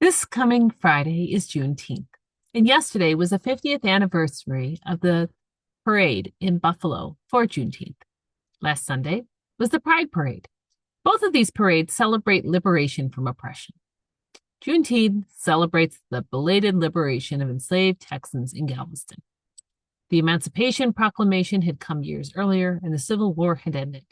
This coming Friday is Juneteenth, and yesterday was the 50th anniversary of the parade in Buffalo for Juneteenth. Last Sunday was the Pride Parade. Both of these parades celebrate liberation from oppression. Juneteenth celebrates the belated liberation of enslaved Texans in Galveston. The Emancipation Proclamation had come years earlier, and the Civil War had ended.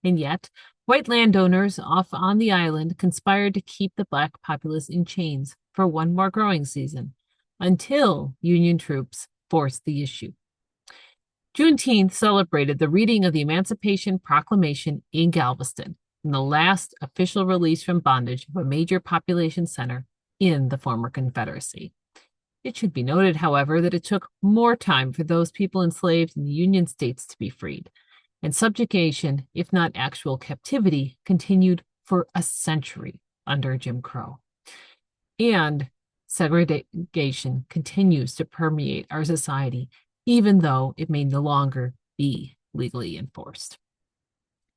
And yet, white landowners off on the island conspired to keep the Black populace in chains for one more growing season, until Union troops forced the issue. Juneteenth celebrated the reading of the Emancipation Proclamation in Galveston, and the last official release from bondage of a major population center in the former Confederacy. It should be noted, however, that it took more time for those people enslaved in the Union states to be freed, and subjugation, if not actual captivity, continued for a century under Jim Crow. And segregation continues to permeate our society, even though it may no longer be legally enforced.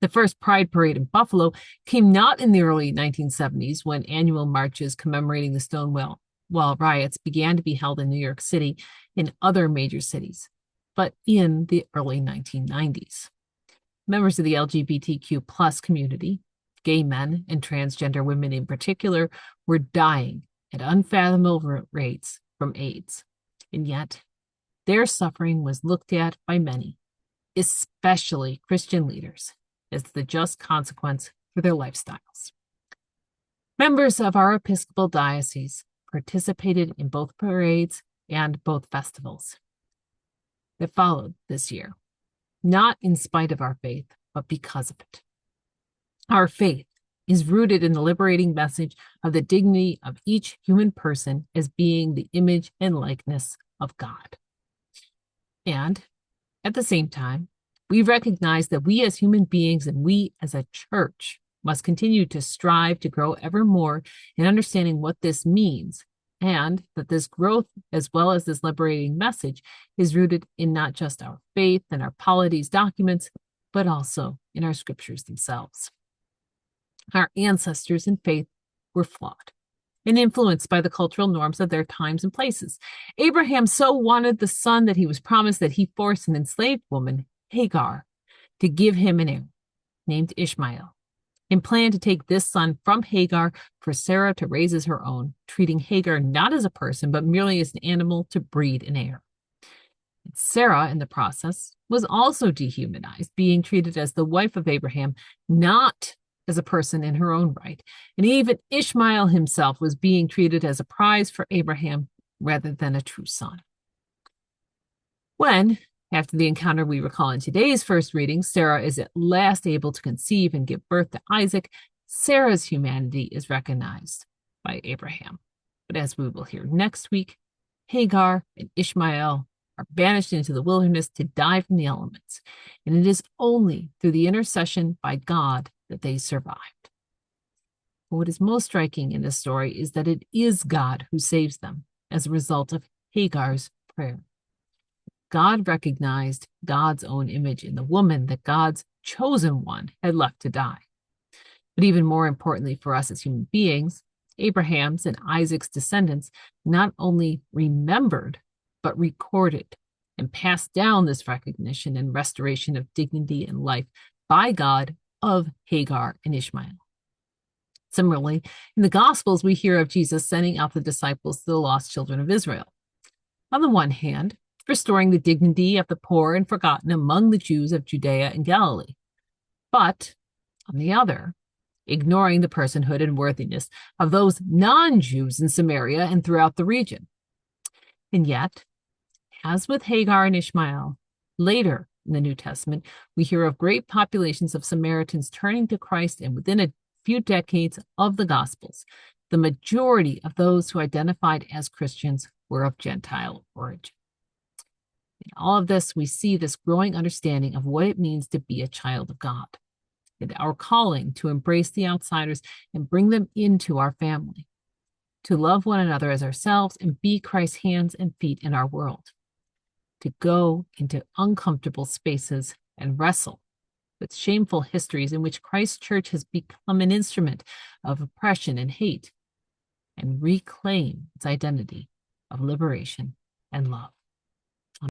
The first Pride Parade in Buffalo came not in the early 1970s, when annual marches commemorating the Stonewall riots began to be held in New York City and other major cities, but in the early 1990s. Members of the LGBTQ plus community, gay men and transgender women in particular, were dying at unfathomable rates from AIDS. And yet, their suffering was looked at by many, especially Christian leaders, as the just consequence for their lifestyles. Members of our Episcopal diocese participated in both parades and both festivals that followed this year, not in spite of our faith, but because of it. Our faith is rooted in the liberating message of the dignity of each human person as being the image and likeness of God. And at the same time, we recognize that we as human beings and we as a church must continue to strive to grow ever more in understanding what this means, and that this growth, as well as this liberating message, is rooted in not just our faith and our polities documents, but also in our scriptures themselves. Our ancestors in faith were flawed and influenced by the cultural norms of their times and places. Abraham so wanted the son that he was promised that he forced an enslaved woman, Hagar, to give him an heir named Ishmael, and planned to take this son from Hagar for Sarah to raise as her own, treating Hagar not as a person, but merely as an animal to breed an heir. And Sarah, in the process, was also dehumanized, being treated as the wife of Abraham, not as a person in her own right. And even Ishmael himself was being treated as a prize for Abraham rather than a true son. When, after the encounter we recall in today's first reading, Sarah is at last able to conceive and give birth to Isaac, Sarah's humanity is recognized by Abraham. But as we will hear next week, Hagar and Ishmael are banished into the wilderness to die from the elements, and it is only through the intercession by God that they survived. But what is most striking in this story is that it is God who saves them as a result of Hagar's prayer. God recognized God's own image in the woman that God's chosen one had left to die. But even more importantly for us as human beings, Abraham's and Isaac's descendants not only remembered, but recorded and passed down this recognition and restoration of dignity and life by God of Hagar and Ishmael. Similarly, in the Gospels, we hear of Jesus sending out the disciples to the lost children of Israel. On the one hand, restoring the dignity of the poor and forgotten among the Jews of Judea and Galilee, but on the other, ignoring the personhood and worthiness of those non-Jews in Samaria and throughout the region. And yet, as with Hagar and Ishmael, later in the New Testament, we hear of great populations of Samaritans turning to Christ, and within a few decades of the Gospels, the majority of those who identified as Christians were of Gentile origin. In all of this, we see this growing understanding of what it means to be a child of God, and our calling to embrace the outsiders and bring them into our family, to love one another as ourselves and be Christ's hands and feet in our world, to go into uncomfortable spaces and wrestle with shameful histories in which Christ's church has become an instrument of oppression and hate, and reclaim its identity of liberation and love.